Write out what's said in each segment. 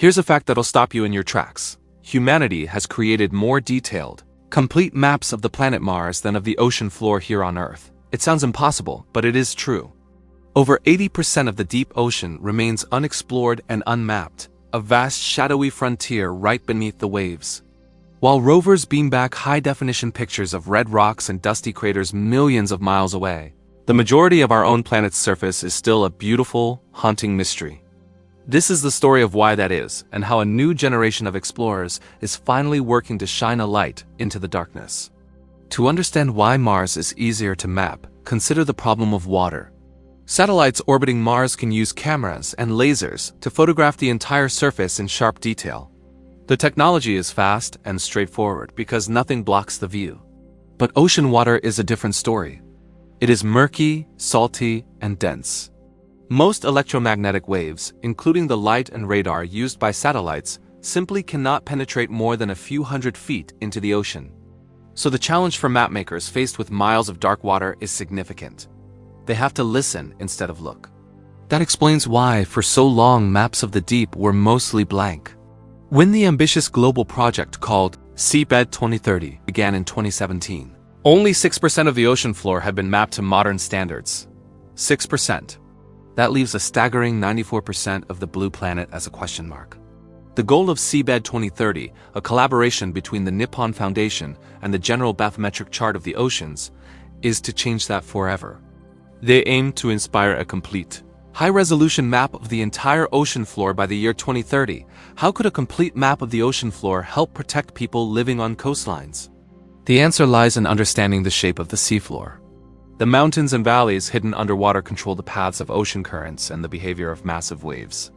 Here's a fact that'll stop you in your tracks. Humanity has created more detailed, complete maps of the planet Mars than of the ocean floor here on Earth. It sounds impossible, but it is true. Over 80% of the deep ocean remains unexplored and unmapped, a vast shadowy frontier right beneath the waves. While rovers beam back high-definition pictures of red rocks and dusty craters millions of miles away, the majority of our own planet's surface is still a beautiful, haunting mystery. This is the story of why that is, and how a new generation of explorers is finally working to shine a light into the darkness. To understand why Mars is easier to map, consider the problem of water. Satellites orbiting Mars can use cameras and lasers to photograph the entire surface in sharp detail. The technology is fast and straightforward because nothing blocks the view. But ocean water is a different story. It is murky, salty, and dense. Most electromagnetic waves, including the light and radar used by satellites, simply cannot penetrate more than a few hundred feet into the ocean. So the challenge for mapmakers faced with miles of dark water is significant. They have to listen instead of look. That explains why, for so long, maps of the deep were mostly blank. When the ambitious global project called Seabed 2030 began in 2017, only 6% of the ocean floor had been mapped to modern standards. 6%. That leaves a staggering 94% of the blue planet as a question mark. The goal of Seabed 2030, a collaboration between the Nippon Foundation and the General Bathymetric Chart of the Oceans, is to change that forever. They aim to inspire a complete, high-resolution map of the entire ocean floor by the year 2030. How could a complete map of the ocean floor help protect people living on coastlines? The answer lies in understanding the shape of the seafloor. The mountains and valleys hidden underwater control the paths of ocean currents and the behavior of massive waves.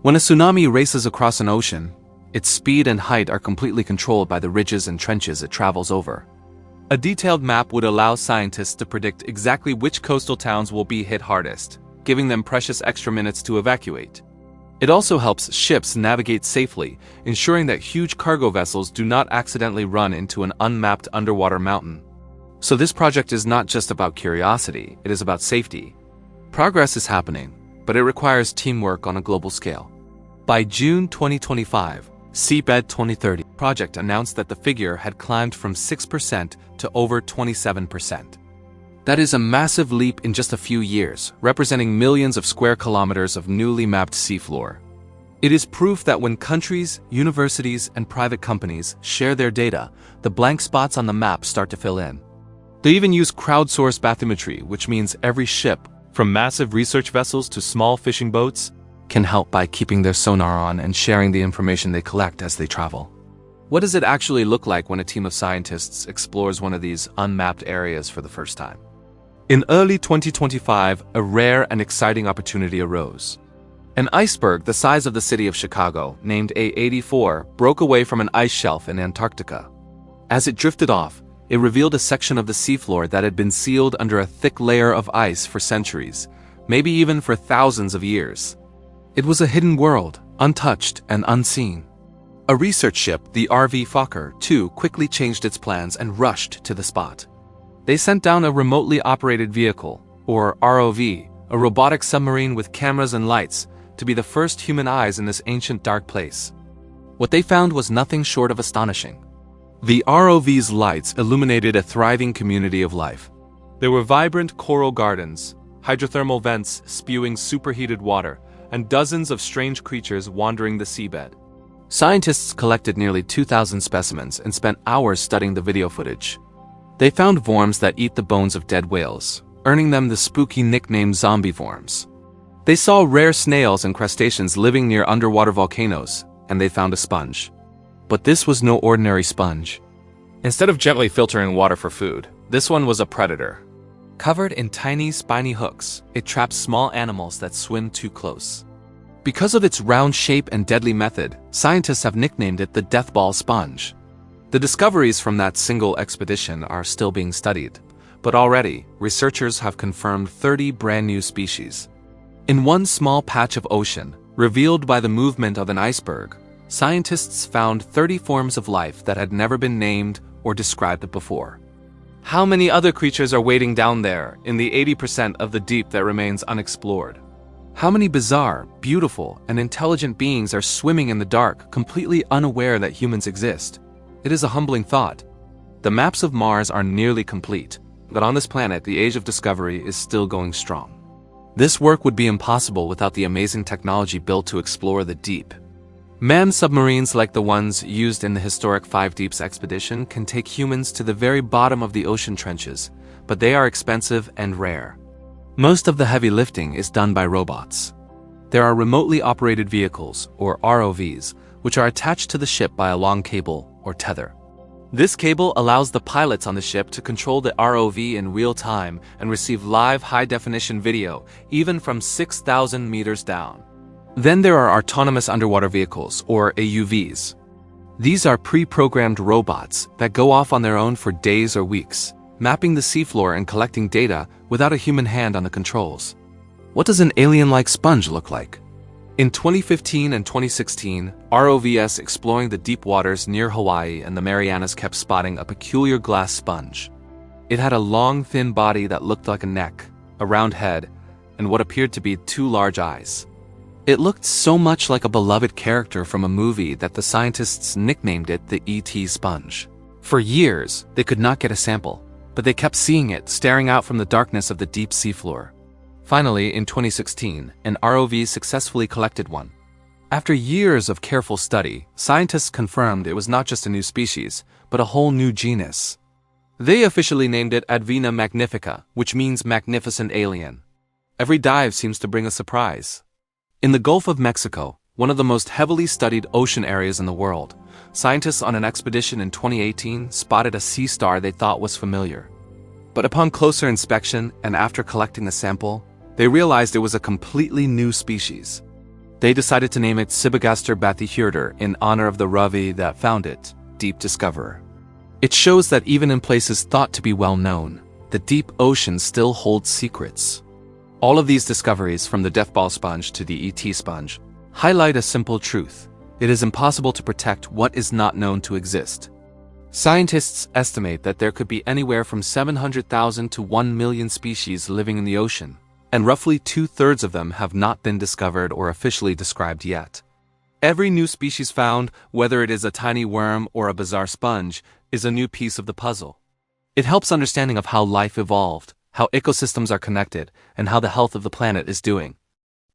When a tsunami races across an ocean, its speed and height are completely controlled by the ridges and trenches it travels over. A detailed map would allow scientists to predict exactly which coastal towns will be hit hardest, giving them precious extra minutes to evacuate. It also helps ships navigate safely, ensuring that huge cargo vessels do not accidentally run into an unmapped underwater mountain. So this project is not just about curiosity, it is about safety. Progress is happening, but it requires teamwork on a global scale. By June 2025, Seabed 2030 project announced that the figure had climbed from 6% to over 27%. That is a massive leap in just a few years, representing millions of square kilometers of newly mapped seafloor. It is proof that when countries, universities, and private companies share their data, the blank spots on the map start to fill in. They even use crowdsourced bathymetry, which means every ship, from massive research vessels to small fishing boats, can help by keeping their sonar on and sharing the information they collect as they travel. What does it actually look like when a team of scientists explores one of these unmapped areas for the first time? In early 2025, a rare and exciting opportunity arose. An iceberg the size of the city of Chicago, named A84, broke away from an ice shelf in Antarctica. As it drifted off, it revealed a section of the seafloor that had been sealed under a thick layer of ice for centuries, maybe even for thousands of years. It was a hidden world, untouched and unseen. A research ship, the ROV Fokker 2, quickly changed its plans and rushed to the spot. They sent down a remotely operated vehicle, or ROV, a robotic submarine with cameras and lights, to be the first human eyes in this ancient dark place. What they found was nothing short of astonishing. The ROV's lights illuminated a thriving community of life. There were vibrant coral gardens, hydrothermal vents spewing superheated water, and dozens of strange creatures wandering the seabed. Scientists collected nearly 2,000 specimens and spent hours studying the video footage. They found worms that eat the bones of dead whales, earning them the spooky nickname zombie worms. They saw rare snails and crustaceans living near underwater volcanoes, and they found a sponge. But this was no ordinary sponge. Instead of gently filtering water for food, this one was a predator. Covered in tiny, spiny hooks, it traps small animals that swim too close. Because of its round shape and deadly method, scientists have nicknamed it the death ball sponge. The discoveries from that single expedition are still being studied, but already, researchers have confirmed 30 brand new species. In one small patch of ocean, revealed by the movement of an iceberg, scientists found 30 forms of life that had never been named or described before. How many other creatures are waiting down there in the 80% of the deep that remains unexplored? How many bizarre, beautiful, and intelligent beings are swimming in the dark, completely unaware that humans exist? It is a humbling thought. The maps of Mars are nearly complete, but on this planet the age of discovery is still going strong. This work would be impossible without the amazing technology built to explore the deep. Manned submarines like the ones used in the historic Five Deeps expedition can take humans to the very bottom of the ocean trenches, but they are expensive and rare. Most of the heavy lifting is done by robots. There are remotely operated vehicles, or ROVs, which are attached to the ship by a long cable or tether. This cable allows the pilots on the ship to control the ROV in real time and receive live high-definition video, even from 6,000 meters down. Then there are autonomous underwater vehicles, or AUVs. These are pre-programmed robots that go off on their own for days or weeks, mapping the seafloor and collecting data without a human hand on the controls. What does an alien-like sponge look like? In 2015 and 2016, ROVs exploring the deep waters near Hawaii and the Marianas kept spotting a peculiar glass sponge. It had a long, thin body that looked like a neck, a round head, and what appeared to be two large eyes. It looked so much like a beloved character from a movie that the scientists nicknamed it the E.T. sponge. For years, they could not get a sample, but they kept seeing it staring out from the darkness of the deep seafloor. Finally, in 2016, an ROV successfully collected one. After years of careful study, scientists confirmed it was not just a new species, but a whole new genus. They officially named it Advena magnifica, which means magnificent alien. Every dive seems to bring a surprise. In the Gulf of Mexico, one of the most heavily studied ocean areas in the world, scientists on an expedition in 2018 spotted a sea star they thought was familiar. But upon closer inspection and after collecting a sample, they realized it was a completely new species. They decided to name it Seabed bathyhirder in honor of the ROV that found it, Deep Discoverer. It shows that even in places thought to be well known, the deep ocean still holds secrets. All of these discoveries, from the deathball sponge to the ET sponge, highlight a simple truth. It is impossible to protect what is not known to exist. Scientists estimate that there could be anywhere from 700,000 to 1 million species living in the ocean, and roughly 2/3 of them have not been discovered or officially described yet. Every new species found, whether it is a tiny worm or a bizarre sponge, is a new piece of the puzzle. It helps understanding of how life evolved, how ecosystems are connected, and how the health of the planet is doing.